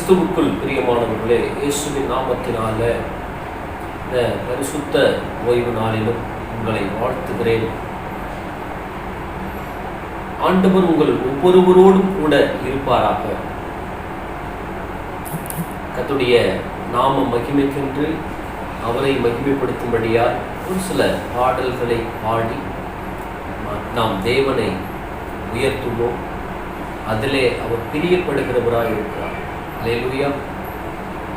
கிறிஸ்துவுக்குள் பிரியமானவர்களே, இயேசுவின் நாமத்தினால இந்த பரிசுத்த ஓய்வு நாளிலும் உங்களை வாழ்த்துகிறேன். ஆண்டவர் உங்கள் ஒவ்வொருவரோடும் கூட இருப்பாராக. கர்த்தருடைய நாம மகிமைக்கென்று அவரை மகிமைப்படுத்தும்படியால் ஒரு சில பாடல்களை பாடி நாம் தேவனை உயர்த்துவோம். அதிலே அவர் பிரியப்படுகிறவராக இருக்கிறார். அல்லேலூயா.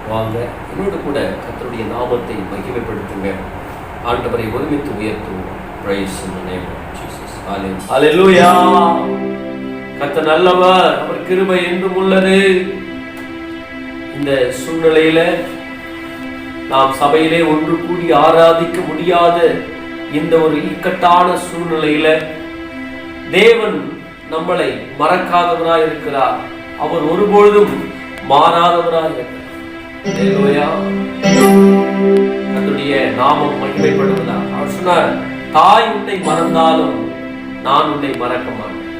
வாங்க என்னோடு கூட கர்த்தருடைய நாமத்தை மகிமைப்படுத்துங்க. ஆண்டவரை ஒருமித்து உயர்த்துவோம். Praise in the name of Jesus. அல்லேலூயா. கர்த்தர் நல்லவர், அவர் கிருபை என்றும் உள்ளது. இந்த சூழ்நிலையில நாம் சபையிலே ஒன்று கூடி ஆராதிக்க முடியாத இந்த ஒரு இக்கட்டான சூழ்நிலையில தேவன் நம்மளை மறக்காதவராய் இருக்கிறார். அவர் ஒருபொழுதும் மாறாதவராய் இருக்கிறார். கர்த்தருடைய நாமம் மகிமைப்படுவதாக. அவர் சொன்னார், தாய் உன்னை மறந்தாலும் நான் உன்னை மறக்க மாட்டேன்.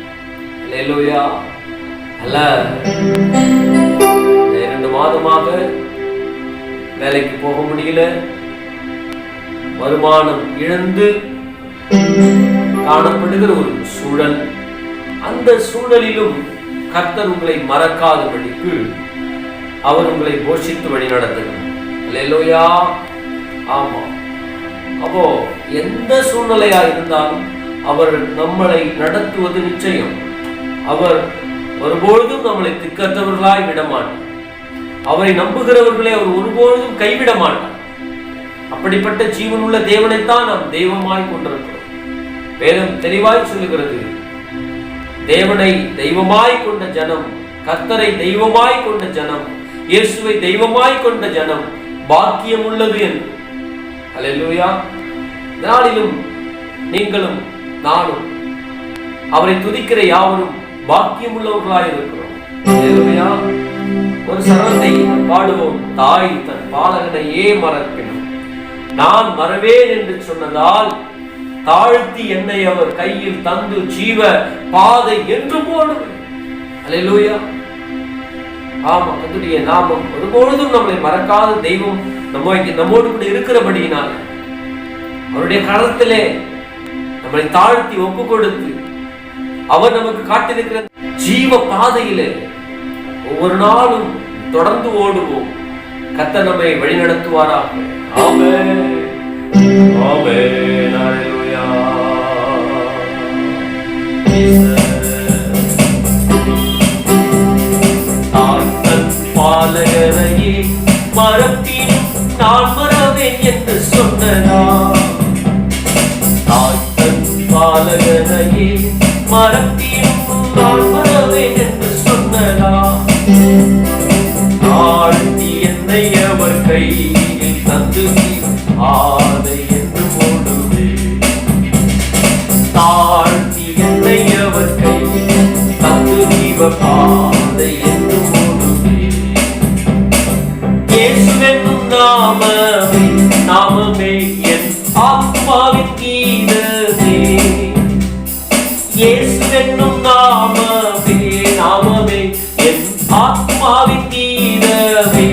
அல்லேலூயா. அல்ல 2 மாதமாக வேலைக்கு போக முடியல, வருமானம் இழந்து காணப்படுகிற ஒரு சூழல். அந்த சூழலிலும் கர்த்தர் உங்களை மறக்காதபடிக்கு அவர் உங்களை போஷித்து வழி நடத்துகிறார். அல்லேலூயா. ஆமா. அப்போ எந்த சூழ்நிலையா இருந்தாலும் அவர் நம்மளை நடத்துவது நிச்சயம். அவர் ஒருபொழுதும் நம்மளை திக்கற்றவர்களாய் விடமாட்டார். அவரை நம்புகிறவர்களை அவர் ஒருபொழுதும் கைவிட மாட்டார். அப்படிப்பட்ட ஜீவனுள்ள தேவனைத்தான் நாம் தெய்வமாய் கொண்டிருக்கிறோம். வேதம் தெளிவாய் சொல்லுகிறது, தேவனை தெய்வமாய் கொண்ட ஜனம், கர்த்தரை தெய்வமாய் கொண்ட ஜனம், இயேசுவை தெய்வமாய் கொண்ட ஜனம் பாக்கியம் உள்ளது என்று. அல்லேலூயா. நாளிலும் நீங்களும் நானும் அவரை துதிக்கிற யாவரும் பாக்கியம் உள்ளவர்களாய் இருக்கிறோம். அல்லேலூயா. ஒரு சரணத்தை பாடுவோம். தாய் தன் பாலகனையே மறப்பினும் நான் மறவேன் என்று சொன்னதால் தாழ்த்தி என்னை அவர் கையில் தந்து ஜீவ பாதை என்று போடுவேன். அல்லேலூயா. ஆமா. கர்த்தருடைய நாமம் ஒருபொழுதும் நம்மளை மறக்காத தெய்வம் நம்மோடு கூட இருக்கிறபடியினால் அவருடைய கரத்திலே நம்மளை தாழ்த்தி ஒப்பு கொடுத்து அவர் நமக்கு காட்டிருக்கிற ஜீவ பாதையிலே ஒவ்வொரு நாளும் தொடர்ந்து ஓடுவோம். கர்த்தர் நம்மை வழி நடத்துவாராக. ஆமென். ஆமென். அல்லேலூயா. தாய்தன் பாலகனையே மறப்பினும் நான் மறவேன் என்று சொன்னதா. தாய்தன் பாலகனையே மறப்பினும் நான் மறவேன் என்று சொன்னதா. தாழ்த்தி என்னை அவர் கையில் தந்து ஆதை என்று போடுவே. தாழ்த்தி என்னை அவர் கையில் தந்து ஜீவ பாதை என்று போடுவே. இயேசுவென்னும் நாமமே நாமமே என் ஆத்மாவின் கீதமே. இயேசுவென்னும் நாமமே நாமமே என் ஆத்மாவின் கீதமே.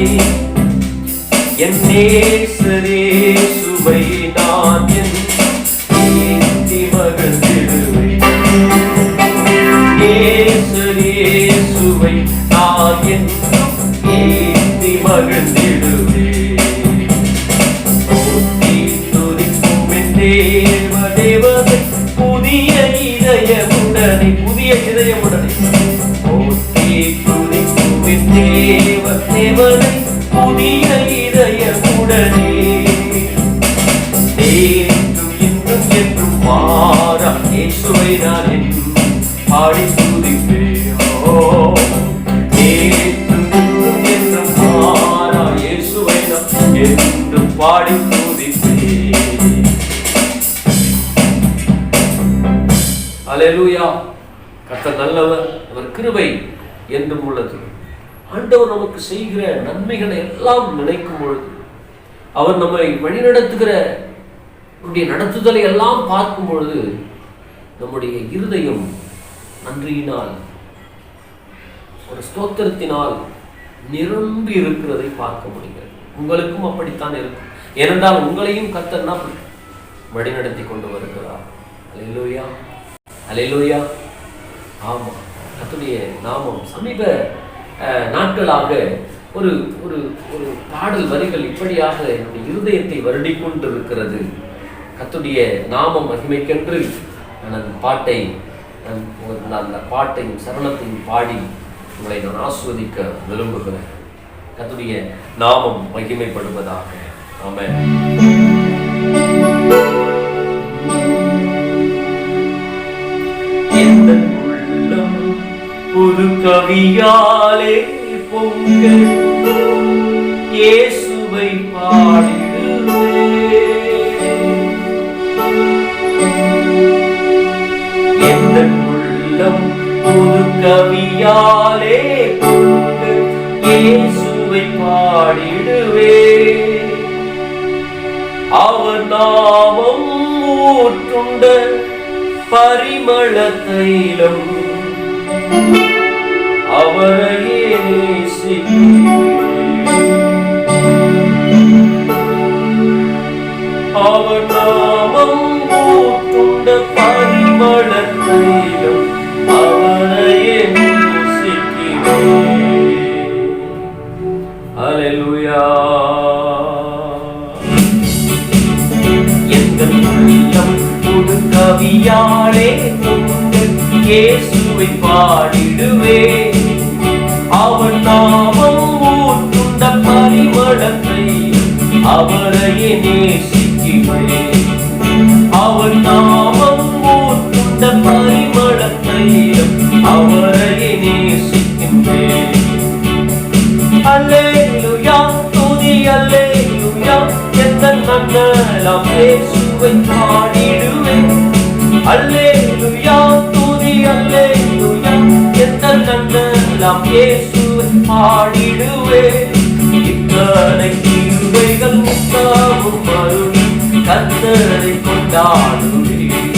என் நேசரே சுவை நான் ஏந்தி மகிழ்ந்திடுவேன். நேசரே சுவை நான் ஏந்தி மகிழ்ந்திடுவேன். துதிக்கும் என் தேவனை புதிய இதயமுடனே துதிக்கும் என் தேவனை புதிய இதயமுடனே. நேற்றும் இன்றும் என்றும் மாறா இயேசுவை நான் பாடி துதிப்பேன். நேற்றும் இன்றும் என்றும் மாறா இயேசுவை நான் என்றும் பாடி துதிப்பேன். அல்லேலூயா. கர்த்தர் நல்லவர், அவர் கிருபை என்றும் உள்ளது. ஆண்டவர் நமக்கு செய்கிற நன்மைகளை எல்லாம் நினைக்கும் பொழுது, அவர் நம்மை வழிநடத்துகிற நடத்துதலை எல்லாம் பார்க்கும் பொழுது நம்முடைய இருதயம் நன்றியினால் ஒரு ஸ்தோத்திரத்தினால் நிரம்பி இருக்கிறதை பார்க்க முடிகிறது. உங்களுக்கும் அப்படித்தான் இருக்கும். ஏனென்றால் உங்களையும் கர்த்தர் வழிநடத்தி கொண்டு வருகிறார். அல்லேலூயா, அல்லேலூயா. ஆமா, கர்த்தருடைய நாமம் சமீப நாட்களாக ஒரு ஒரு ஒரு பாடல் வரிகள் இப்படியாக என்னுடைய இருதயத்தை வருடி கொண்டிருக்கிறது. கர்த்தருடைய நாமம் மகிமைக்கென்று நான் அந்த பாட்டையும் சரணத்தையும் பாடி உங்களை நான் ஆஸ்வதிக்க விரும்புகிறேன். கர்த்தருடைய நாமம் மகிமைப்படுவதாக. ஆமென். எந்த உள்ளம் புது கவியாலே பொங்க இயேசுவை பாடிடுவே. எந்த உள்ளம் புது கவியாலே பொங்க இயேசுவை பாடிடுவே. அவர் நாமம் ஊற்றுண்ட பரிமள தைலம் அவரையே நேசிக்கிறேன். அவர் நாமம் ஊற்றுண்ட பரிமள தைலம் அவரையே நேசிக்கிறேன். அல்லேலூயா. எங்கள் உள்ளம் புது கவியாலே இயேசுவை பாடிடுவே. அவர் நாமம் ஊற்றுண்ட பரிமளத்தை அவரையே நேசிக்கிறேன். அவர் நாமம் ஊற்றுண்ட பரிமளத்தை அவரையே நேசிக்கின்றேன். அல்லேலூயா, துதி அல்லேலூயா. எந்த நன்னலாம் இயேசுவை பாடிடுவேன். அல்லேலூயா, துதி அல்லேலூயா. எந்த நன்னலாம் இயேசுவை பாடிடுவேன். இத்தனை கிருபைகள் நித்தமும் அருளி கர்த்தரை கொண்டாடுவேன்.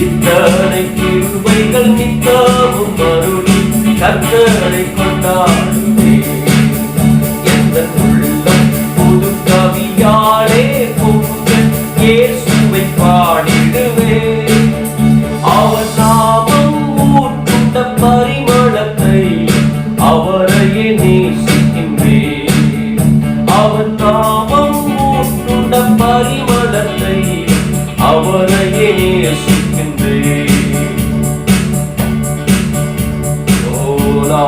இத்தனை கிருபைகள் நித்தமும் அருளி கர்த்தரை கொண்டாடுவேன். எந்த உள்ளம் புது கவியாலே பொங்க இயேசுவை பாடிடுவேன். அவர் நாமம் ஊற்றுண்ட பரிமளத்தை அவரையே நேசிக்கின்றேன். அவர் நாமம் ஊற்றுண்ட பரிமளத்தை அவரையே நேசிக்கின்றேன். ஓலா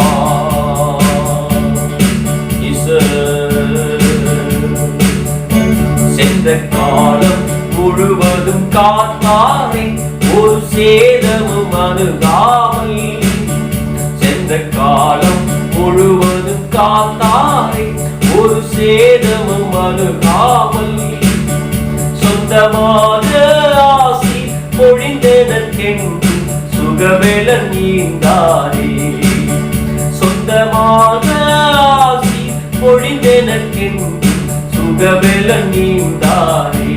சென்ற காலம் முழுவதும் காத்தாரை ஒரு சேதமும் அணுகாமல். சென்ற காலம் முழுவதும் காத்தாரை ஒரு சேதமும் அணுகாமல். சொந்தமான ஆசி பொழிந்ததற்கென்று சுகவெள நீந்தாரே. சொந்தமான ஆசி பொழிந்ததற்கென்று சுகவெள நீந்தாரே.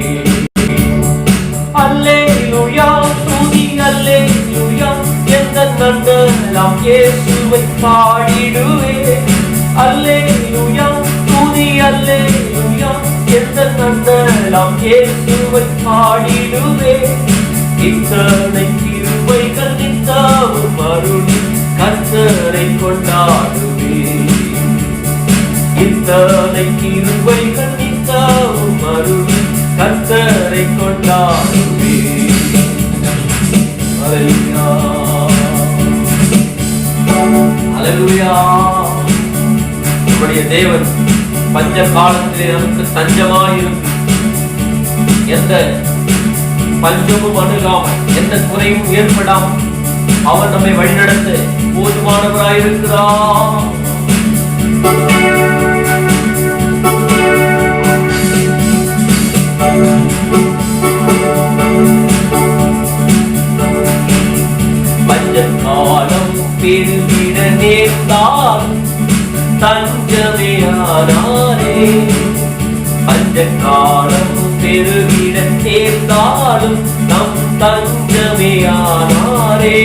அல்லேலூயா, துதி அல்லேலூயா. எந்த நன்னலாம் இயேசுவை பாடிடுவே. அல்லேலூயா, துதி அல்லேலூயா. எந்த நன்னலாம் இயேசுவை பாடிடுவே. இத்தனை கிருபைகள் நித்தமும் அருளி கர்த்தரை கொண்டாடுவே. இத்தனை கிருபைகள் நித்தமும் அருளி கர்த்தரை கொண்டாடுவே. அல்லேலூயா, அல்லேலூயா. நம்முடைய தேவன் பஞ்ச காலத்திலே நமக்கு தஞ்சமாயிருந்து எந்த பஞ்சமும் அணுகாமல் எந்த குறையும் ஏற்படாமல் அவர் நம்மை வழிநடத்த போதுமானவராயிருக்கிறார். பஞ்சகாலம் பெருகிட நேர்ந்தால் தஞ்சமையானாரே. பஞ்சகாலம் பெருகிட நேர்ந்தாலும் நம் தஞ்சமையானாரே.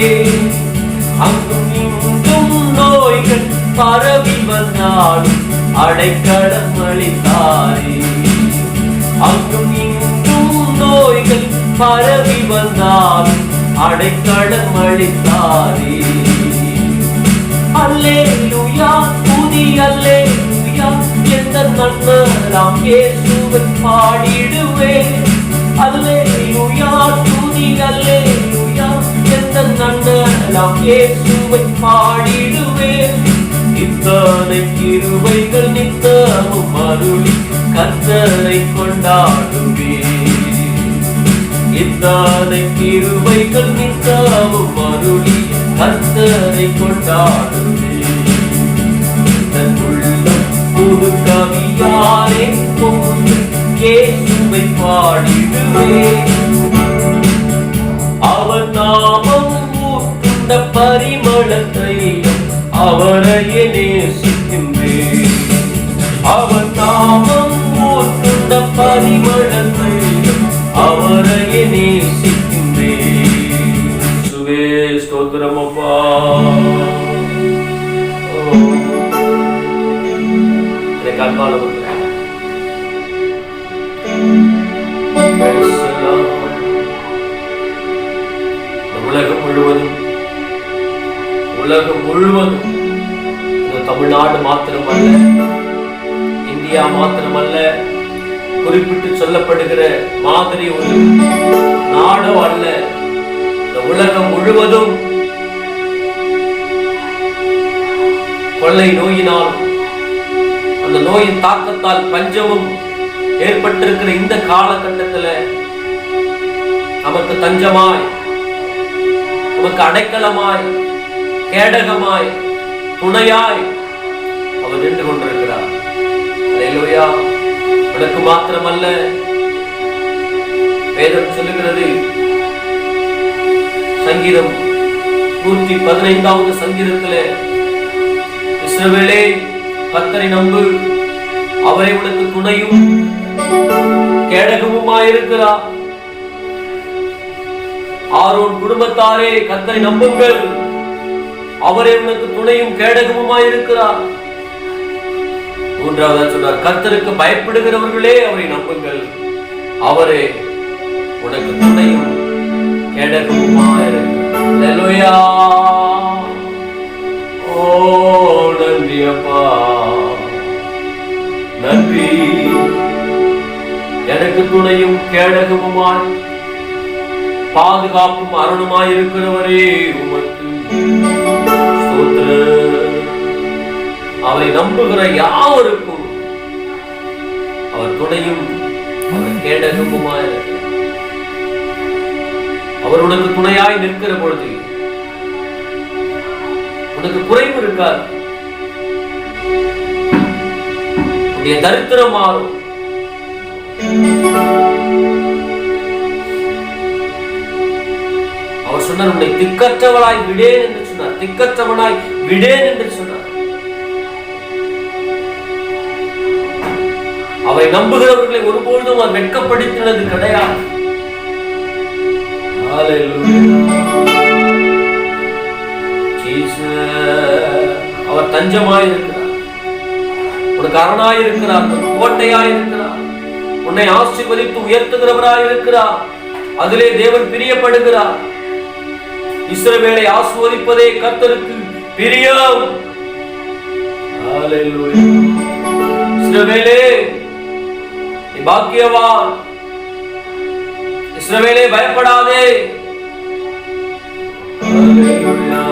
அங்கும் இங்கும் நோய்கள் பரவி வந்தாலும் அடைக்கலம் அளித்தாரே. அங்கும் இங்கும் நோய்கள் பரவி வந்தாலும் அடைக்கலம் அளித்தாரே. அல்லேலூயா துதி அல்லேலூயா என்ற நன்மராம் இயேசுவை பாடிடுவேன். அல்லேலூயா துதி அல்லேலூயா என்ற நன்மராம் இயேசுவை பாடிடுவேன். இத்தனை கிருபைகள் நித்தமும் அருளி கர்த்தரை கொண்டாடுவேன். இத்தனை கிருபைகள் நித்தமும் அருளி கர்த்தரை கொண்டாடுவேன். தன் உள்ளம் புது கவியாலே போது இயேசுவை பாடிடுவேன். அவர் நாமம் ஊற்றுண்ட பரிமளத்தை அவரையே நேசிக்கின்றேன். அவர் நாமம் ஊற்றுண்ட பரிமளத்தை அவரையே நேசிக்கின்றேன். சுவே ஸ்தோத்திரம் அப்பா. கண்பால உலகம் முழுவதும் தமிழ்நாடு மாத்திரமல்ல, இந்தியா மாத்திரமல்ல, குறிப்பிட்டு சொல்லப்படுகிற மாதிரி ஒரு நாடோ அல்ல, இந்த உலகம் முழுவதும் கொள்ளை நோயினால், அந்த நோயின் தாக்கத்தால் பஞ்சமும் ஏற்பட்டிருக்கிற இந்த காலகட்டத்தில் நமக்கு தஞ்சமாய், நமக்கு அடைக்கலமாய், கேடகமாய், துணையாய் அவர் நின்று கொண்டிருக்கிறார். அல்லேலூயா. உனக்கு மாத்திரமல்ல, வேதம் சொல்லுகிறது, சங்கீதம் 115வது சங்கீதத்திலே, இஸ்ரவேலே கர்த்தரை நம்பு, அவரை உனக்கு துணையும் கேடகமுமாயிருக்கிறார். ஆரோன் குடும்பத்தாரே கர்த்தரை நம்புங்கள், அவரே உனக்கு துணையும் கேடகமுமாயிருக்கிறார். மூன்றாவதா சொன்னார், கர்த்தருக்கு பயப்படுகிறவர்களே அவரை நம்புங்கள், அவரே உனக்கு துணையும் கேடகமுமாயிருக்கிறார். அல்லேலூயா. ஓ நன்றி அப்பா, நன்றி. எனக்கு துணையும் கேடகமுமாய் பாதுகாப்பும் அரணுமாய் இருக்கிறவரே உமக்கு ஸ்தோத்திரம். அவரை நம்புகிற யாவருக்கும் அவர் துணையும் அவர் கேடகமுமாய் இருக்கிறார். அவர் உனக்கு துணையாய் நிற்கிற பொழுது உனக்கு குறைவு இருக்காது. உன்னுடைய தரித்திரம் மாறும். அவர் சொன்னார், உன்னை திக்கற்றவனாய் விடேன் என்று சொன்னார். திக்கற்றவனாய் விடேன் என்று சொன்னார். அவரை நம்புகிறவர்களை ஒருபொழுதும் அவர் வெட்கப்படுத்தினது கிடையாது. அவர் தஞ்சமாயிருக்கிறார், உனக்கு அரணாயிருக்கிறார், கோட்டையாயிருக்கிறார், உன்னை ஆசீர்வதித்து உயர்த்துகிறவராயிருக்கிறார். அதிலே தேவன் பிரியப்படுகிறார். இஸ்ரவேலை ஆசீர்வதிப்பதே கர்த்தருக்கு பிரியம். ஹல்லேலூயா. இஸ்ரவேலே நீ பாக்கியவான். இஸ்ரவேலே பயப்படாதே. ஹல்லேலூயா.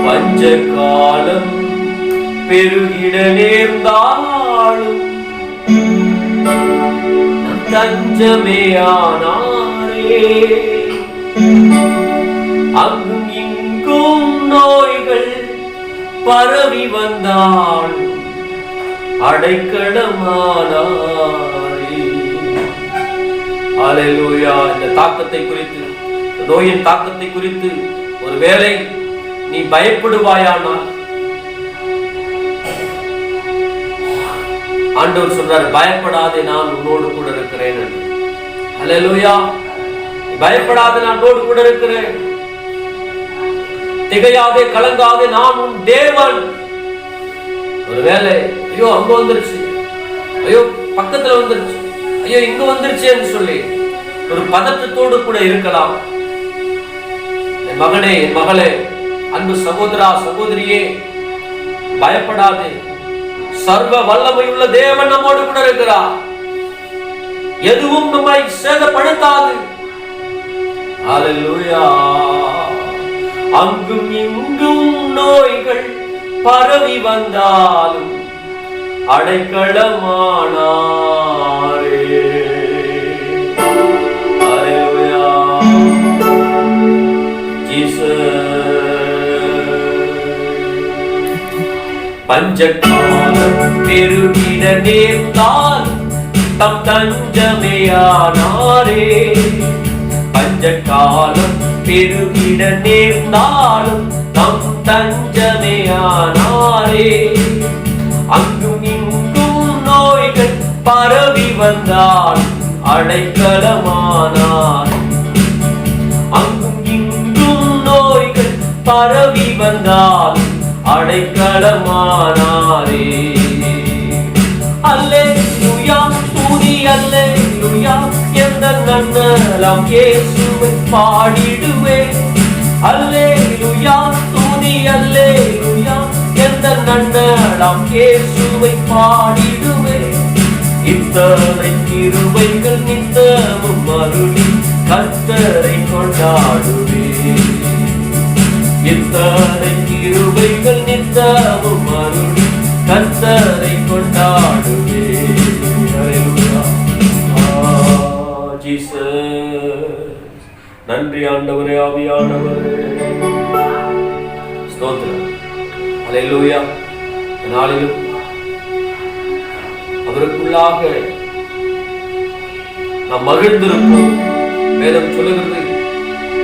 பஞ்ச காலம் பெருகிட நேர்ந்தாலும் தஞ்சமேயானாரே. அங்கும் இங்கும் நோய்கள் பரவி வந்தாலும் அடைக்கலமானாரே. அல்லேலூயா. இந்த தாக்கத்தை குறித்து, நோயின் தாக்கத்தை குறித்து ஒருவேளை நீ பயப்படுவாயானால் ஆண்டவர் சொல்றார், பயப்படாதே, நான் உன்னோடு கூட இருக்கிறேன். அல்லேலூயா. பயப்படாதே, நான் உன்னோடு கூட இருக்கிறேன். திகையாதே, கலங்காதே, நான் உன் தேவன். ஒருவேளை ஐயோ அங்க வந்துருச்சு, ஐயோ பக்கத்துல வந்துருச்சு, ஐயோ இங்க வந்துருச்சேன்னு சொல்லி ஒரு பதற்றத்தோடு கூட இருக்கலாம். என் மகனே, என் மகளே, அன்பு சகோதரா சகோதரியே, பயப்படாதே. சர்வ வல்லமையுள்ள தேவன் நம்மோடு கூட இருக்கிறார். எதுவும் நம்மை சேதப்படுத்தாது. ஹல்லேலூயா. அங்கும் இங்கும் நோய்கள் பரவி வந்தாலும் அடைக்கலமானாரே. ஹல்லேலூயா. பஞ்சகாலம் பெருகிட நேர்ந்தால் தம் தஞ்சமையானாரே. பஞ்சகாலம் பெருகிட நேர்ந்தாலும் தம் தஞ்சமையானாரே. அங்கும் இங்கும் நோய்கள் பரவி வந்தால் அடைக்கலமானார். அங்கும் இங்கும் நோய்கள் பரவி வந்தால் அடைக்கலமானாரே. அல்லேலூயா, துதி அல்லேலூயா, எந்த நன்னலாம் இயேசுவை பாடிடுவே. அல்லேலூயா, துதி அல்லேலூயா, எந்த நன்னலாம் இயேசுவை பாடிடுவே. இத்தனை கிருபைகள் நித்தமும் அருளி கர்த்தரை கொண்டாடுவே. இத்தனை கிருபைகள் நித்தமும் அருளி கர்த்தரை கொண்டாடுவே. ஹல்லேலூயா. ஜீசஸ். நன்றி ஆண்டவரே, ஆவியானவரே, ஸ்தோத்திரம். ஹல்லேலூயா. நாளிலும் அவருக்குள்ளாக நாம் மகிழ்ந்திருப்போம். வேதம் சொல்லுகிறது,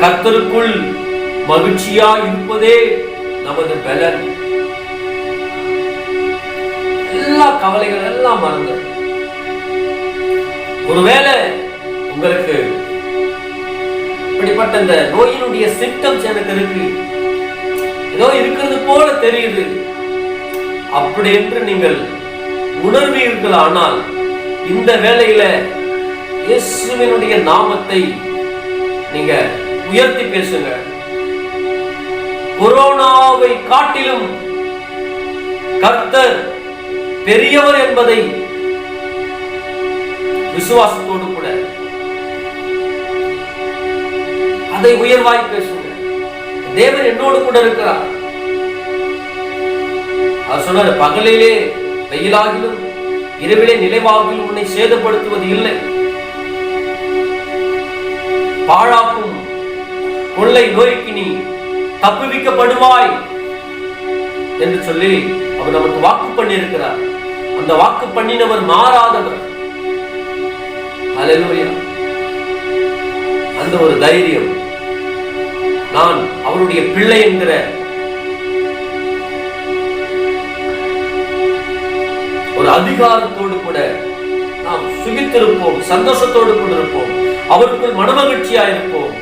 கர்த்தருக்குள் மகிழ்ச்சியா இருப்பதே நமது பலன். எல்லா கவலைகள் எல்லாம் மறந்து, ஒருவேளை உங்களுக்கு இப்படிப்பட்ட இந்த நோயினுடைய சிம்டம்ஸ் எனக்கு இருக்கு, ஏதோ இருக்கிறது போல தெரியுது, அப்படி என்று நீங்கள் உணர்வீர்கள். ஆனால் இந்த வேளையில இயேசுவினுடைய நாமத்தை நீங்க உயர்த்தி பேசுங்க. கொரோனாவை காட்டிலும் கர்த்தர் பெரியவர் என்பதை விசுவாசத்தோடு கூட அதை உயர்வாய் பேசுங்க. தேவன் என்னோடு கூட இருக்கிறார். அவர் சொன்னார், பகலிலே வெயிலாகிலும் இரவிலே நிலைவாகிலும் உன்னை சேதப்படுத்துவது இல்லை, பாழாக்கும் கொள்ளை நோய்க்கு நீ தப்புவிக்கப்படுவாய் என்று சொல்லி அவர் நமக்கு வாக்கு பண்ணி இருக்கிறார். அந்த வாக்கு பண்ணினவர் மாறாதவர். ஹல்லேலூயா. அந்த ஒரு தைரியம், நான் அவருடைய பிள்ளை என்கிற ஒரு அதிகாரத்தோடு கூட நாம் சுகித்திருப்போம், சந்தோஷத்தோடு கூட இருப்போம், அவருக்குள் மனமகிழ்ச்சியா இருப்போம்.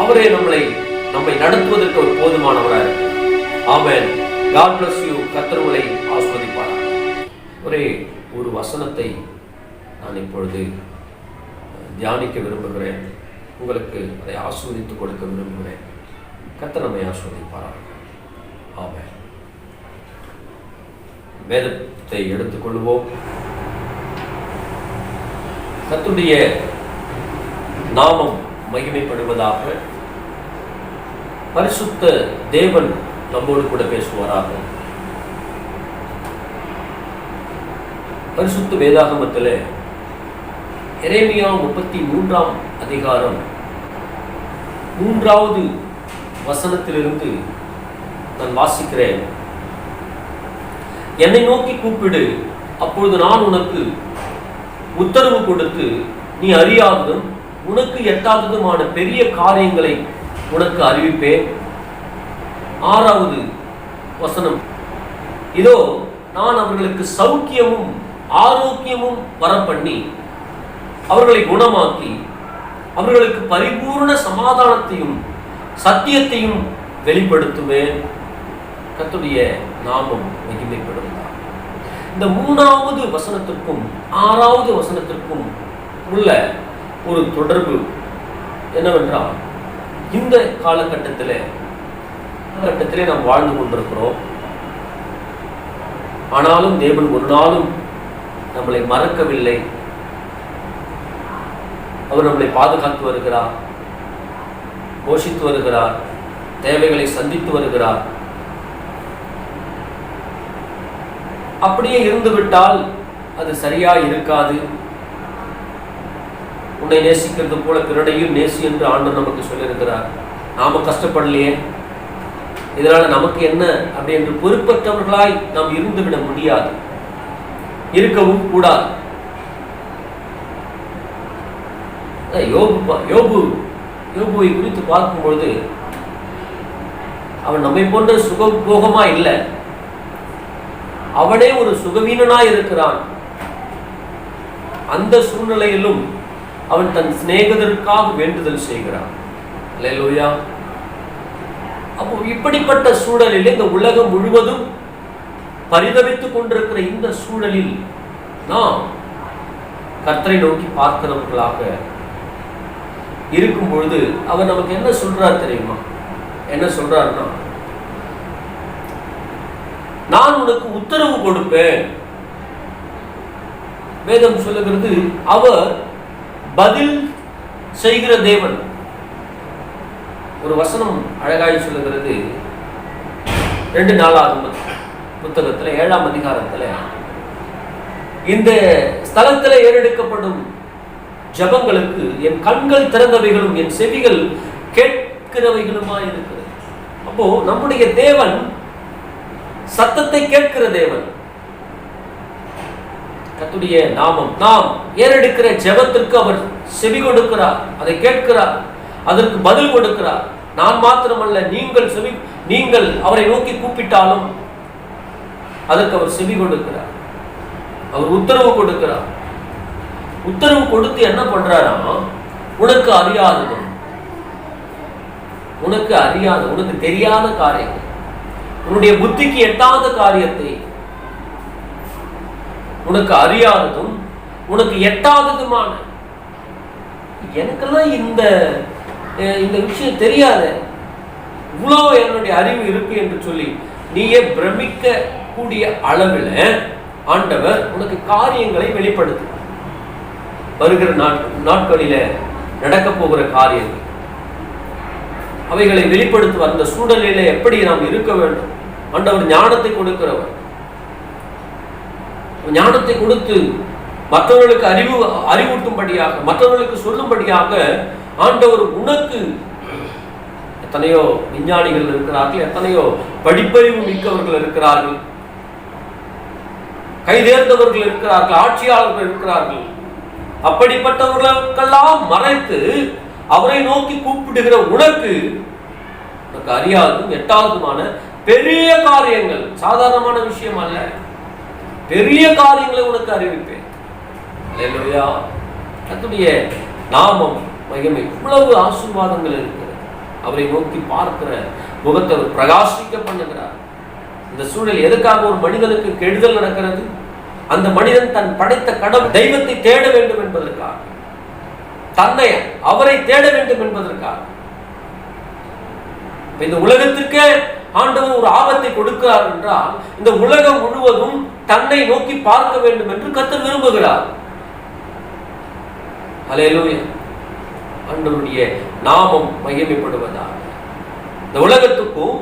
அவரே நம்மை நடத்துவதற்கு ஒரு போதுமானவராக இருக்கிறார். ஆமென். God bless you. கர்த்தர் உங்களை ஆசீர்வதிப்பார். ஒரே ஒரு வசனத்தை நான் இப்பொழுது தியானிக்க விரும்புகிறேன். உங்களுக்கு அதை ஆசீர்வதித்து கொடுக்க விரும்புகிறேன். கர்த்தர் நம்மை ஆசீர்வதிப்பார். ஆமென். வேதத்தை எடுத்துக்கொள்வோம். கர்த்தருடைய நாமம் மகிமைப்படுவதாக. பரிசுத்த தேவன் நம்மோடு கூட பேசுவாராக. பரிசுத்த வேதாகமத்திலே எரேமியா 33ஆம் அதிகாரம் 3வது வசனத்திலிருந்து நான் வாசிக்கிறேன். என்னை நோக்கி கூப்பிடு, அப்பொழுது நான் உனக்கு உத்தரவு கொடுத்து நீ அறியாததும் உனக்கு எட்டாததுமான பெரிய காரியங்களை உனக்கு அறிவிப்பேன். 6வது வசனம், இதோ நான் அவர்களுக்கு சௌக்கியமும் ஆரோக்கியமும் வரப்பண்ணி அவர்களை குணமாக்கி அவர்களுக்கு பரிபூர்ண சமாதானத்தையும் சத்தியத்தையும் வெளிப்படுத்துவேன். கர்த்தருடைய நாமம் மகிமைப்படுவதாக. இந்த 3வது வசனத்திற்கும் 6வது வசனத்திற்கும் உள்ள ஒரு தொடர்பு என்னவென்றால், இந்த காலகட்டத்திலே நாம் வாழ்ந்து கொண்டிருக்கிறோம். ஆனாலும் தேவன் ஒரு நாளும் நம்மளை மறக்கவில்லை. அவர் நம்மளை பாதுகாத்து வருகிறார், போஷித்து வருகிறார், தேவைகளை சந்தித்து வருகிறார். அப்படியே இருந்துவிட்டால் அது சரியா இருக்காது. உன்னை நேசிக்கிறது போல பிறனையும் நேசி என்று ஆண்டவர் நமக்கு சொல்லியிருக்கிறார். நாம கஷ்டப்படலையே, இதனால நமக்கு என்ன அப்படி என்று பொறுப்பற்றவர்களாய் நாம் இருந்துவிட முடியாது, இருக்கவும் கூடாது. யோபுவை குறித்து பார்க்கும்பொழுது அவன் நம்மை போன்ற சுகபோகமா இல்லை, அவனே ஒரு சுகவீனனாய் இருக்கிறான். அந்த சூழ்நிலையிலும் அவன் தன் சிநேகிதருக்காக வேண்டுதல் செய்கிறான். அல்லேலூயா. அப்போ இப்படிப்பட்ட சூழலில் இந்த உலகம் முழுவதும் பரிதவித்துக் கொண்டிருக்கிற இந்த சூழலில் நாம் கர்த்தரை நோக்கி பார்க்கிறவர்களாக இருக்கும் பொழுது அவர் நமக்கு என்ன சொல்றார் தெரியுமா? என்ன சொல்றாருன்னா, நான் உனக்கு உத்தரவு கொடுப்பேன். வேதம் சொல்லுகிறது அவர் பதில் செய்கிற தேவன். ஒரு வசனம் அழகாய் சொல்லுகிறது, 2 நாளாகமம் புத்தகத்துல 7ஆம் அதிகாரத்துல, இந்த ஸ்தலத்துல ஏறெடுக்கப்படும் ஜபங்களுக்கு என் கண்கள் திறந்தவைகளும் என் செவிகள் கேட்கிறவைகளுமாய் இருக்கிறது. அப்போ நம்முடைய தேவன் சத்தத்தை கேட்கிற தேவன். கர்த்தருடைய நாமம், நாம் ஏறெடுக்கிற ஜெபத்திற்கு அவர் செவி கொடுக்கிறார், அதை கேட்கிறார், அதற்கு பதில் கொடுக்கிறார். நான் மாத்திரமல்ல, நீங்கள் அவரை நோக்கி கூப்பிட்டாலும் அதற்கு அவர் செவி கொடுக்கிறார். அவர் உத்தரவு கொடுக்கிறார். உத்தரவு கொடுத்து என்ன பண்றாரா, உனக்கு அறியாததும் உனக்கு தெரியாத காரியங்கள், உன்னுடைய புத்திக்கு எட்டாத காரியத்தை, உனக்கு அறியாததும் உனக்கு எட்டாததுமான, எனக்கெல்லாம் இந்த விஷயம் தெரியாத, இவ்வளோ என்னுடைய அறிவு இருக்கு என்று சொல்லி நீயே பிரமிக்க கூடிய அளவில் ஆண்டவர் உனக்கு காரியங்களை வெளிப்படுத்து. வருகிற நாட்களில நடக்க போகிற காரியங்கள், அவைகளை வெளிப்படுத்துவார். அந்த சூழலில எப்படி நாம் இருக்க வேண்டும். ஆண்டவர் ஞானத்தை கொடுக்கிறவர். ஞானத்தை கொடுத்து மற்றவர்களுக்கு அறிவூட்டும்படியாக, மற்றவர்களுக்கு சொல்லும்படியாக ஆண்டவர் உனக்கு, எத்தனையோ விஞ்ஞானிகள் இருக்கிறார்கள், எத்தனையோ படிப்பறிவு மிக்கவர்கள் இருக்கிறார்கள், கைதேர்ந்தவர்கள் இருக்கிறார்கள், ஆட்சியாளர்கள் இருக்கிறார்கள். அப்படிப்பட்டவர்களுக்கெல்லாம் மறைத்து அவரை நோக்கி கூப்பிடுகிற உனக்கு அறியாதும் எட்டாவதுமான பெரிய காரியங்கள், சாதாரணமான விஷயம் அல்ல, பெரிய காரியங்களை உனக்கு அறிவிப்பேன். அல்லேலூயா. கர்த்தருடைய நாமம் மகிமை. இவ்வளவு ஆசீர்வாதங்கள் இருக்கிறது. அவரை நோக்கி பார்க்கிற முகத்தை அவர் பிரகாசிக்க பண்ணுகிறார். இந்த சூழல் எதுக்காக ஒரு மனிதனுக்கு கெடுதல் நடக்கிறது? அந்த மனிதன் தன் படைத்த கடவுள் தெய்வத்தை தேட வேண்டும் என்பதற்காக, தன்னை அவரை தேட வேண்டும் என்பதற்காக. இந்த உலகத்திற்கே ஆண்டவர் ஒரு ஆபத்தை கொடுக்கிறார் என்றால், இந்த உலகம் முழுவதும் தன்னை நோக்கி பார்க்க வேண்டும் என்று கர்த்தர் விரும்புகிறார். அல்லேலூயா. ஆண்டவருடைய நாமம் மகிமைப்படுவதாக. இந்த உலகத்துக்கும்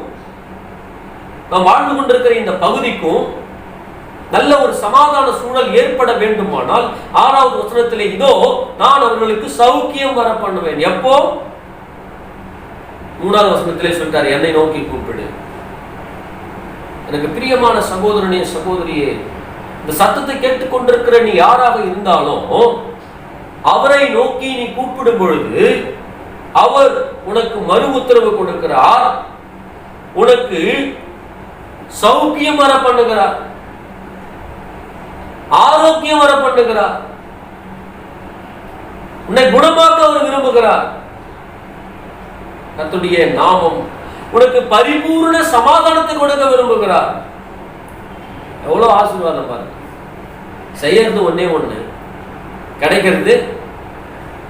நாம் வாழ்ந்து கொண்டிருக்கிற இந்த பகுதிக்கும் நல்ல ஒரு சமாதான சூழல் ஏற்பட வேண்டுமானால் 6வது வசனத்திலே, இதோ நான் அவர்களுக்கு சௌக்கியம் வர பண்ணுவேன். எப்போ? 3வது வசனத்திலே சொல்றார், என்னை நோக்கி கூப்பிடு. எனக்கு பிரியமான சகோதரனே, சகோதரியே, இந்த சத்தத்தை கேட்டுக்கொண்டிருக்கிற நீ யாராக இருந்தாலும் அவரை நோக்கி நீ கூப்பிடும் பொழுது அவர் உனக்கு மறு உத்தரவு கொடுக்கிறார், உனக்கு சௌக்கியம் வர பண்ணுகிறார், ஆரோக்கியம் வர பண்ணுகிறார், உன்னை குணமாக்க அவர் விரும்புகிறார். கர்த்தருடைய நாமம் உனக்கு பரிபூர்ண சமாதானத்தை கொடுக்க விரும்புகிறார். எவ்வளவு ஆசீர்வாதம் பாருங்க. செய்யறது ஒன்னே ஒண்ணு, கிடைக்கிறது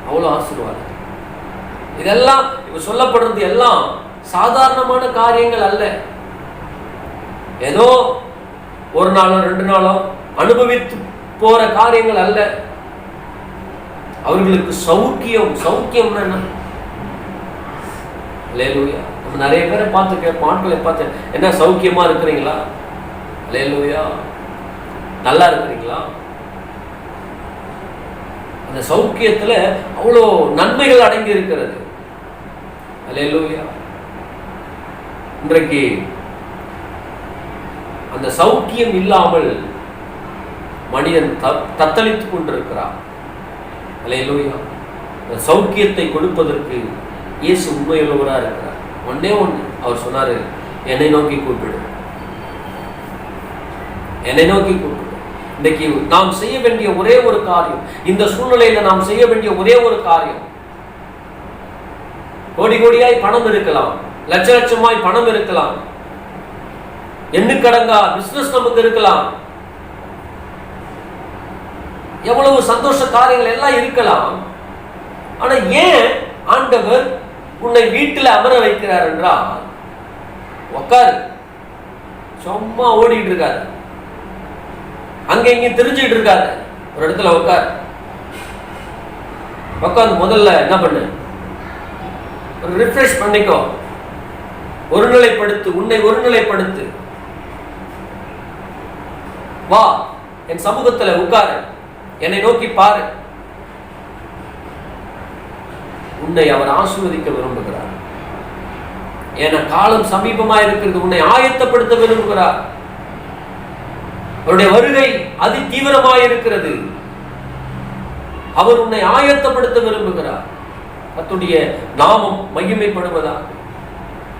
அவ்வளவு ஆசீர்வாதம். இதெல்லாம் இப்ப சொல்லப்படுறது எல்லாம் சாதாரணமான காரியங்கள் அல்ல. ஏதோ ஒரு நாளோ 2 நாளோ அனுபவித்து போற காரியங்கள் அல்ல. அவர்களுக்கு சௌக்கியம். சௌக்கியம் என்ன? அல்லேலூயா. நம்ம நிறைய பேரை பார்த்து கேட்போம், ஆட்களை பார்த்து, என்ன சௌக்கியமா இருக்கிறீங்களா? அல்லேலூயா. நல்லா இருக்கிறீங்களா? அந்த சௌக்கியத்துல அவ்வளோ நன்மைகள் அடங்கி இருக்கிறது. அல்லேலூயா. இன்றைக்கு அந்த சௌக்கியம் இல்லாமல் மனிதன் தத்தளித்துக் கொண்டிருக்கிறார். அல்லேலூயா. அந்த சௌக்கியத்தை கொடுப்பதற்கு இயேசு உண்மையுள்ளவராக இருக்கிறார். ஒன்னே ஒன்று அவர் சொன்னாரு, என்னை நோக்கி கூப்பிடு, என்னை நோக்கி கூப்பிடு. இன்றைக்கு நாம் செய்ய வேண்டிய ஒரே ஒரு காரியம், இந்த சூழ்நிலையில நாம் செய்ய வேண்டிய ஒரே ஒரு காரியம், கோடி கோடியாய் பணம் இருக்கலாம், லட்ச லட்சமாய் பணம் இருக்கலாம், எண்ணுக்கடங்கா பிசினஸ் நமக்கு இருக்கலாம், எவ்வளவு சந்தோஷ காரியங்கள் எல்லாம் இருக்கலாம். ஆனா ஏன் ஆண்டவர் உன்னை வீட்டில் அமர வைக்கிறார் என்றால், உட்காரு, சும்மா ஓடிட்டு இருக்காரு, அங்க இங்க தெரிஞ்சுட்டு இருக்காரு, ஒரு இடத்துல உட்காரு. உட்காந்து முதல்ல என்ன பண்ணு, ஒரு ரிஃப்ரெஷ் பண்ணிக்கோ, ஒருநிலைப்படுத்து, உன்னை ஒருநிலைப்படுத்து. வா என் சமூகத்துல உட்காரு, என்னை நோக்கி பாரு. உன்னை அவர் ஆசீர்வதிக்க விரும்புகிறார். ஏன்னா காலம் சமீபமா இருக்கிறது. உன்னை ஆயத்தப்படுத்த விரும்புகிறார். அவருடைய வருகை அதி தீவிரமாக இருக்கிறது. அவர் உன்னை ஆயத்தப்படுத்த விரும்புகிறார். கர்த்தருடைய நாமம் மகிமைப்படுவதாக.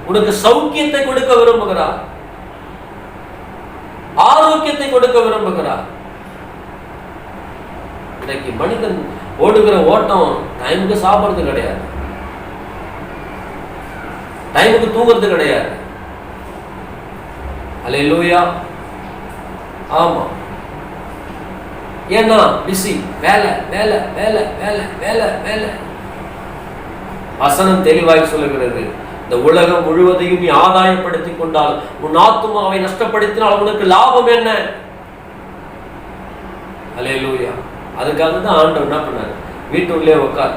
உனக்கு சௌக்கியத்தை கொடுக்க விரும்புகிறார், ஆரோக்கியத்தை கொடுக்க விரும்புகிறார். இன்னைக்கு மனிதன் ஓடுகிற ஓட்டம் டைமுக்கு சாப்பிடுறது கிடையாது, டைமுக்கு தூங்குறது கிடையாது. அல்லேலூயா. ஆமா, ஏன்னா பிஸி, வேலை வேலை வேலை வேலை வேலை வேலை. வசனம் தெளிவாய் சொல்லுகிறது, இந்த உலகம் முழுவதையும் நீ ஆதாயப்படுத்திக் கொண்டால் உன் ஆத்துமாவை நஷ்டப்படுத்தினால் உனக்கு லாபம் என்ன? அல்லேலூயா. அதுக்காக தான் ஆண்டவர் என்ன பண்ணாரு, வீட்டுள்ளே உட்கார்,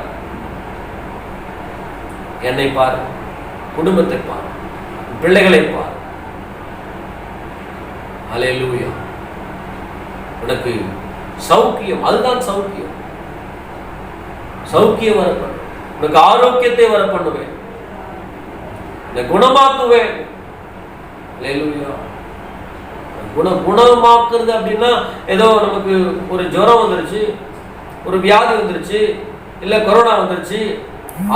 என்னை பாரு, குடும்பத்தை பார், பிள்ளைகளை பார். அல்லேலூயா. உனக்கு சௌக்கியம், அதுதான் சௌக்கியம். சௌக்கியம் வர பண்ணு, உனக்கு ஆரோக்கியத்தை வர பண்ணுவேன், குணமாக்குவேன். அல்லேலூயா. குணமாக்குறது அப்படின்னா ஏதோ நமக்கு ஒரு ஜுரம் வந்துருச்சு, ஒரு வியாதி வந்துருச்சு, இல்ல கொரோனா வந்துருச்சு,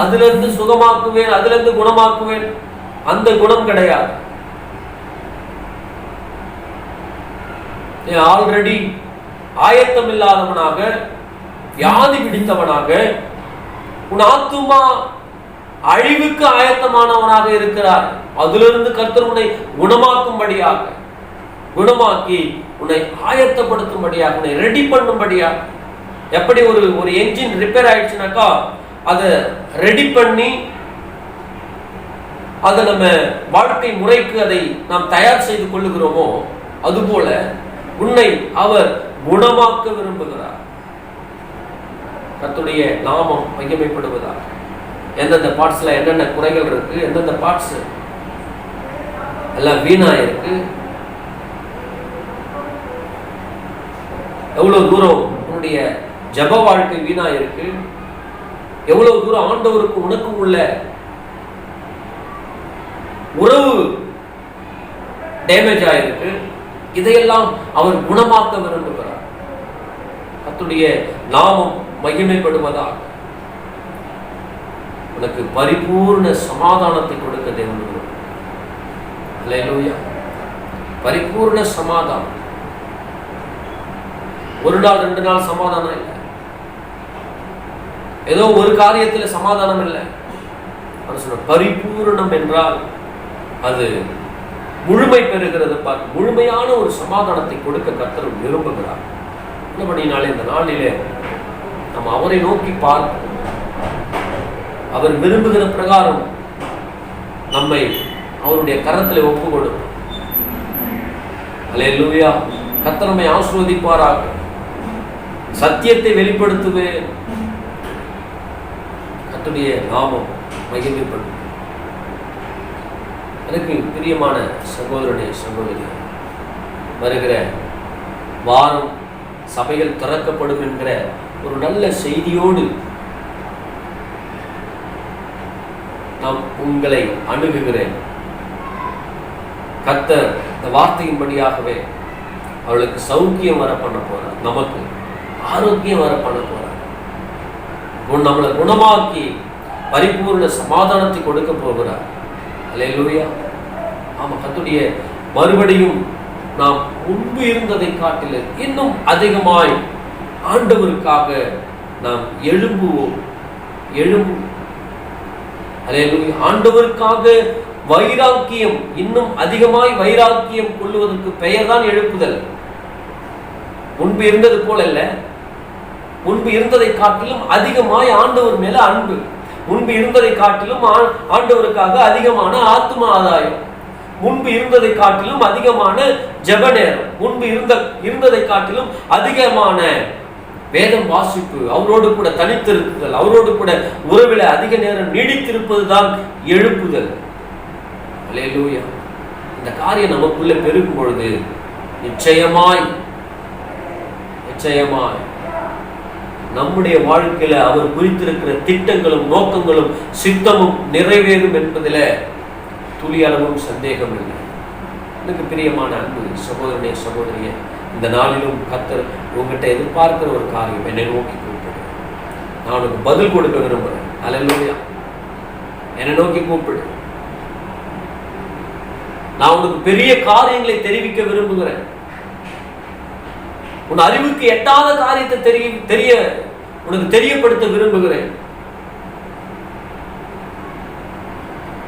அதுல இருந்து சுகமாக்குவேன், அதுல இருந்து குணமாக்குவேன், அந்த குணம் கிடையாது. ஆல்ரெடி ஆயத்தம் இல்லாதவனாக, வியாதி பிடித்தவனாக, உன் ஆத்துமா அழிவுக்கு ஆயத்தமானவனாக இருக்கிறார். அதிலிருந்து கர்த்தர் உன்னை குணமாக்கும்படியாக, குணமாக்கி உன்னை ஆயத்தப்படுத்தும்படியாக, உன்னை ரெடி பண்ணும்படியாக. எப்படி ஒரு என்ஜின் ரிப்பேர் ஆயிடுச்சுனாக்கா அதை ரெடி பண்ணி அதை நம்ம வாழ்க்கை முறைக்கு அதை நாம் தயார் செய்து கொள்ளுகிறோமோ, அதுபோல உன்னை அவர் குணமாக்க விரும்புகிறார். கர்த்தருடைய நாமம் மகிமைப்படுவதாக. எந்தெந்த பார்ட்ஸ்ல என்னென்ன குறைகள் இருக்கு, எந்தெந்த பார்ட்ஸ் எல்லாம் வீணா இருக்கு, எவ்வளவு தூரம் உன்னுடைய ஜப வாழ்க்கை வீணா இருக்கு, எவ்வளவு தூரம் ஆண்டவருக்கு உனக்கு உள்ள உறவு டேமேஜ் ஆயிருக்கு, இதையெல்லாம் அவர் குணமாக்க விரும்புகிறார். கர்த்தருடைய நாமம் மகிமைப்படுவதாக. உனக்கு பரிபூர்ண சமாதானத்தை கொடுக்க தேவன் விரும்புகிறார். அல்லேலூயா. பரிபூர்ண சமாதானம். ஒரு நாள் 2 நாள் சமாதானம் இல்லை, ஏதோ ஒரு காரியத்தில் சமாதானம் இல்லை. பரிபூர்ணம் என்றால் அது முழுமை பெறுகிறது. முழுமையான ஒரு சமாதானத்தை கொடுக்க கர்த்தர் விரும்புகிறார். என்னபடினாலே இந்த நாளிலே நம்ம அவரை நோக்கி பார்ப்போம். அவர் விரும்புகிற பிரகாரம் நம்மை அவருடைய கரத்தில் ஒப்பு கொடுப்போம். அல்லேலூயா. கர்த்தர் நம்மை ஆசீர்வதிப்பாராக. சத்தியத்தை வெளிப்படுத்துவேன். கர்த்தருடைய நாமம் மகிமைப்படும். எனக்கு பிரியமான சகோதரனே, சகோதரி, வருகிற வாரம் சபைகள் திறக்கப்படும் என்கிற ஒரு நல்ல செய்தியோடு நான் உங்களை அணுகுகிறேன். கர்த்தர் இந்த வார்த்தையின்படியாகவே அவளுக்கு சௌக்கியம் வர பண்ண போறார், நமக்கு ஆரோக்கியம் வர பண்ண போறார், நம்மளை குணமாக்கி பரிபூர்ண சமாதானத்தை கொடுக்க போகிறார். அல்லேலூயா. ஆமா, கர்த்தருடைய மறுபடியும் நாம் முன்பு இருந்ததை காட்டிலும் இன்னும் அதிகமாய் ஆண்டவருக்காக நாம் எழும்புவோம். அல்லேலூயா. ஆண்டவருக்காக வைராக்கியம், இன்னும் அதிகமாய் வைராக்கியம் கொள்வதற்கு பெயர் தான் எழுப்புதல். முன்பு இருந்தது போல அல்ல, முன்பு இருந்ததை காட்டிலும் அதிகமாய் ஆண்டவர் மேல அன்பு, முன்பு இருந்ததை காட்டிலும் ஆண்டவருக்காக அதிகமான ஆத்ம ஆதாயம், முன்பு இருந்ததை காட்டிலும் அதிகமான ஜெப நேரம், முன்பு இருந்ததை காட்டிலும் அதிகமான வேதம் வாசிப்பு, அவரோடு கூட தனித்திருக்குதல், அவரோடு கூட உறவில அதிக நேரம் நீடித்திருப்பது தான் எழுப்புதல். அல்லேலூயா. இந்த காரியம் நமக்குள்ள பெருகும் பொழுது நிச்சயமாய் நம்முடைய வாழ்க்கையில அவர் குறித்திருக்கிற திட்டங்களும் நோக்கங்களும் சித்தமும் நிறைவேறும் என்பதில் துளியளவும் சந்தேகம் இல்லை. எனக்கு பிரியமான அன்பு சகோதரனே, சகோதரியே, இந்த நாளிலும் கர்த்தர் உங்ககிட்ட எதிர்பார்க்கிற ஒரு காரியம், என்னை நோக்கி கூப்பிடு. நான் உனக்கு பதில் கொடுக்க விரும்புகிறேன். அல்லேலூயா. என்னை நோக்கி கூப்பிடு. நான் உனக்கு பெரிய காரியங்களை தெரிவிக்க விரும்புகிறேன். உன் அறிவுக்கு எட்டாத காரியத்தை உனக்கு தெரியப்படுத்த விரும்புகிறேன்.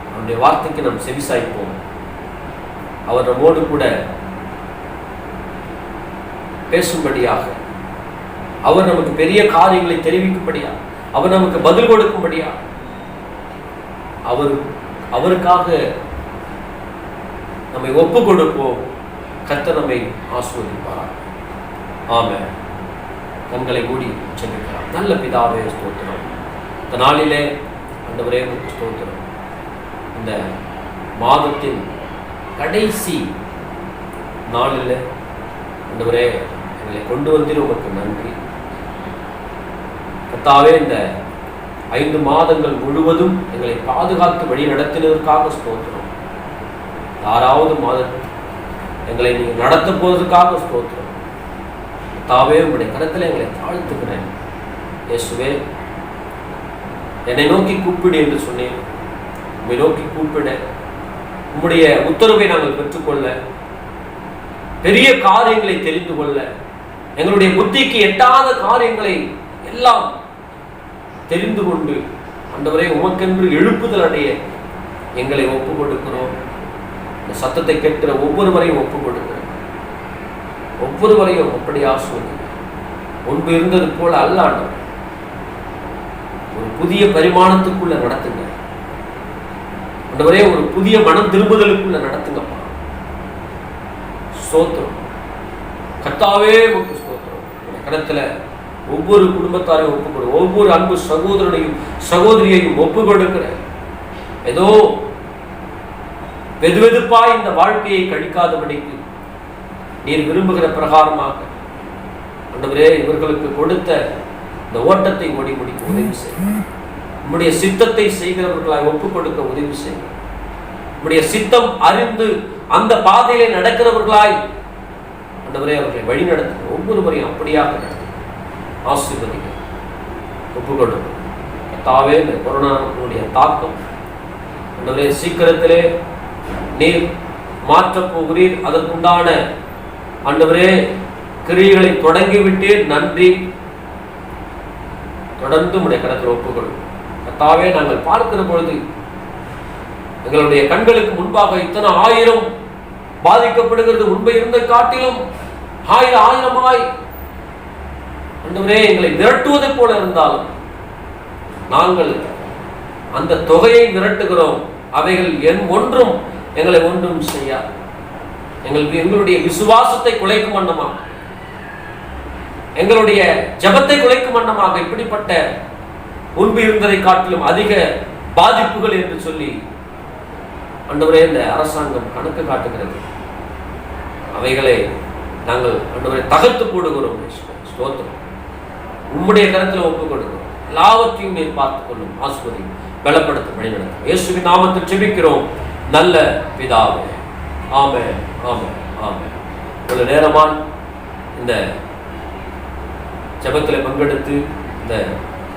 அவருடைய வார்த்தைக்கு நாம் செவிசாய்ப்போம். அவர் நம்மோடு கூட பேசும்படியாக, அவர் நமக்கு பெரிய காரியங்களை தெரிவிக்கும்படியா, அவர் நமக்கு பதில் கொடுக்கும்படியா, அவருக்காக நம்மை ஒப்பு கொடுப்போம். கர்த்தர் நம்மை ஆசீர்வதிப்பார். ஆமென். கண்களை மூடி செபிக்கலாம். நல்ல பிதாவே, ஸ்தோத்திரம். இந்த நாளிலே ஆண்டவரே ஸ்தோத்திரம். இந்த மாதத்தின் கடைசி நாளில் ஆண்டவரே எங்களை கொண்டு வந்தீர், உமக்கு நன்றி. கர்த்தாவே, இந்த 5 மாதங்கள் முழுவதும் எங்களை பாதுகாத்து வழி நடத்தினதற்காக ஸ்தோத்திரம். 6வது மாதத்தில் எங்களை நீங்கள் நடத்த போவதற்காக ஸ்தோத்திரம். கர்த்தாவே, உங்களுடைய கரத்தில் எங்களை தாழ்த்துக்கிறேன். இயேசுவே, என்னை நோக்கி கூப்பிடு என்று சொன்னேன். உம்மை நோக்கி கூப்பிட, உம்முடைய உத்தரவை நாங்கள் பெற்றுக்கொள்ள, பெரிய காரியங்களை தெரிந்து கொள்ள, எங்களுடைய புத்திக்கு எட்டாத காரியங்களை எல்லாம் தெரிந்து கொண்டு ஆண்டவரே உமக்கென்று எழுப்புதல் அடைய எங்களை ஒப்பு கொடுக்கிறோம். இந்த சத்தத்தை கேட்கிற ஒவ்வொருவரையும் ஒப்பு கொடுக்கிறோம். ஒவ்வொருவரையும் அப்படி ஆசீர்வதிங்க. முன்பு இருந்தது போல அல்ல ஆண்டவர், ஒரு புதிய பரிமாணத்துக்குள்ள நடத்துங்க ஆண்டவரே. ஒரு புதிய மனம் திரும்புதலுக்குள்ள நடத்துங்கப்பா. ஸ்தோத்திரம். கர்த்தாவே, உமக்கு ஸ்தோத்திரம். கடத்துல ஒவ்வொரு குடும்பத்தாரையும் ஒப்பு கொடு, ஒவ்வொரு அன்பு சகோதரனையும் சகோதரியையும் ஒப்பு கொடுக்கிற, ஏதோ வெதுவெதுப்பாய் இந்த வாழ்க்கையை கழிக்காதபடிக்கு நீர் விரும்புகிற பிரகாரமாக ஆண்டவரே இவர்களுக்கு கொடுத்த இந்த ஓட்டத்தை ஓடி முடிக்க உதவி செய்யும். உம்முடைய சித்தத்தை செய்கிறவர்களாய் ஒப்பு கொடுக்க உதவி செய்யும். உம்முடைய சித்தம் அறிந்து அந்த பாதையிலே நடக்கிறவர்களாய் ஆண்டவரே அவர்களை வழி நடத்துங்க. ஒவ்வொருவரையும் அப்படியாக ஆசீர்வதிங்க, ஒப்பு கொடுங்க. தாவே, இந்த கொரோனாவுடைய தாக்கம் ஆண்டவரே சீக்கிரத்திலே நீர் மாற்றப் போகிறீர். அதற்குண்டான ஆண்டவரே கிரியைகளை தொடங்கிவிட்டீர். நன்றி. தொடர்ந்து உடைய கரத்தில் ஒப்புக்கொள்ளும். கர்த்தாவே, நாங்கள் பார்க்கிற பொழுது எங்களுடைய கண்களுக்கு முன்பாக இத்தனை ஆயிரம் பாதிக்கப்படுகிறது, முன்பு இருந்த காட்டிலும் ஆயிரமாய் ஆண்டவரே எங்களை விரட்டுவதை போல இருந்தாலும் நாங்கள் அந்த தொகையை விரட்டுகிறோம். அவைகள் ஒன்றும் எங்களை ஒன்றும் செய்யாது. எங்களுடைய விசுவாசத்தை குலைக்கும் வண்ணமாக, எங்களுடைய ஜபத்தை குலைக்கும் வண்ணமாக இப்படிப்பட்ட முன்பு இருந்ததை காட்டிலும் அதிக பாதிப்புகள் என்று சொல்லி ஆண்டவரே இந்த அரசாங்கம் கணக்கு காட்டுகிறது. அவைகளை நாங்கள் ஆண்டவரை தகர்த்து போடுகிறோம். ஸ்தோத்திரம். உம்முடைய கருத்தில் ஒப்புக் கொடுக்கிறோம். எல்லாவற்றையும் நீர் பார்த்துக் கொள்ளும். ஆஸ்வதி பலப்படுத்த வழிநடத்தும். இயேசுவின் நாமத்தில் ஜெபிக்கிறோம் நல்ல பிதாவே. ஆமென், ஆமென், ஆமென். இவ்வளவு நேரமாய் இந்த ஜெபத்தில் பங்கெடுத்து இந்த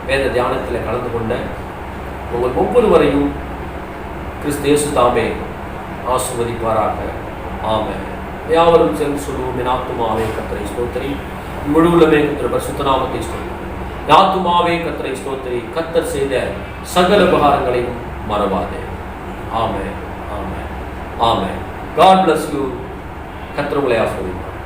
வேத தியானத்தில் கலந்து கொண்ட உங்கள் ஒவ்வொருவரையும் கிறிஸ்து இயேசு தாமே ஆசீர்வதிப்பாராக. ஆமென். யாவரும் சேர்ந்து சொல்லுவோம், என் ஆத்துமாவே கர்த்தரை ஸ்தோத்திரி, முழு உள்ளமே கர்த்தர் பரிசுத்த நாமத்தை ஸ்தோத்திரி. என் ஆத்துமாவே கர்த்தரை ஸ்தோத்திரி, கர்த்தர் செய்த சகல உபகாரங்களையும் மறவாதே. ஆமென், ஆமென், ஆமென். God bless you. கர்த்தர் உங்களை ஆசீர்வதிப்பார்.